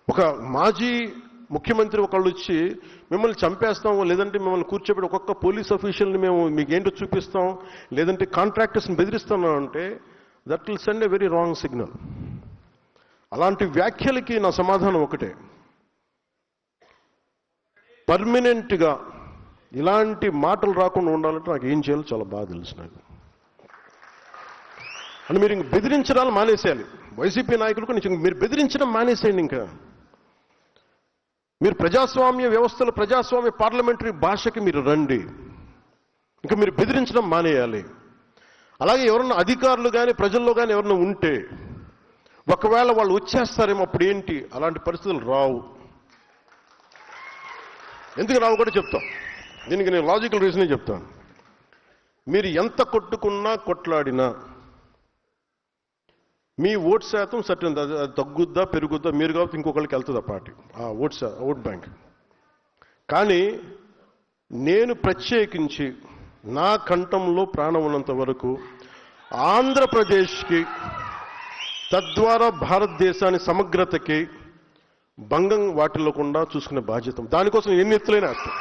ఒక మాజీ ముఖ్యమంత్రి ఒకళ్ళు వచ్చి మిమ్మల్ని చంపేస్తాం, లేదంటే మిమ్మల్ని కూర్చోబెట్టి ఒక్కొక్క పోలీస్ అఫీషియల్ని మేము మీకేంటో చూపిస్తాం, లేదంటే కాంట్రాక్టర్స్ని బెదిరిస్తున్నాం అంటే that will send a very wrong signal. అలాంటి వ్యాఖ్యలకి నా సమాధానం ఒకటే, పర్మనెంట్గా ఇలాంటి మాటలు రాకుండా ఉండాలంటే నాకు ఏం చేయాలో చాలా బాగా తెలుసు నాకు. అని మీరు ఇంక బెదిరించడాలు మానేసేయాలి. వైసీపీ నాయకులకు మీరు బెదిరించడం మానేసేయండి. ఇంకా మీరు ప్రజాస్వామ్య వ్యవస్థలో ప్రజాస్వామ్య పార్లమెంటరీ భాషకి మీరు రండి. ఇంకా మీరు బెదిరించడం మానేయాలి. అలాగే ఎవరన్నా అధికారులు కానీ ప్రజల్లో కానీ ఎవరన్నా ఉంటే ఒకవేళ వాళ్ళు వచ్చేస్తారేమో అప్పుడు ఏంటి, అలాంటి పరిస్థితులు రావు. ఎందుకు రావు కూడా చెప్తాం. దీనికి నేను లాజికల్ రీజనే చెప్తాను. మీరు ఎంత కొట్టుకున్నా కొట్లాడినా మీ ఓట్ శాతం సర్టన్ తగ్గుద్దా పెరుగుద్దా మీరు కాబట్టి ఇంకొకరికి వెళ్తుంది ఆ పార్టీ, ఆ ఓట్ బ్యాంక్. కానీ నేను ప్రత్యేకించి నా కంఠంలో ప్రాణం ఉన్నంత వరకు ఆంధ్రప్రదేశ్కి, తద్వారా భారతదేశాన్ని సమగ్రతకి భంగం వాటిల్లకుండా చూసుకునే బాధ్యత, దానికోసం ఎన్ని ఎత్తులైనా వేస్తాం.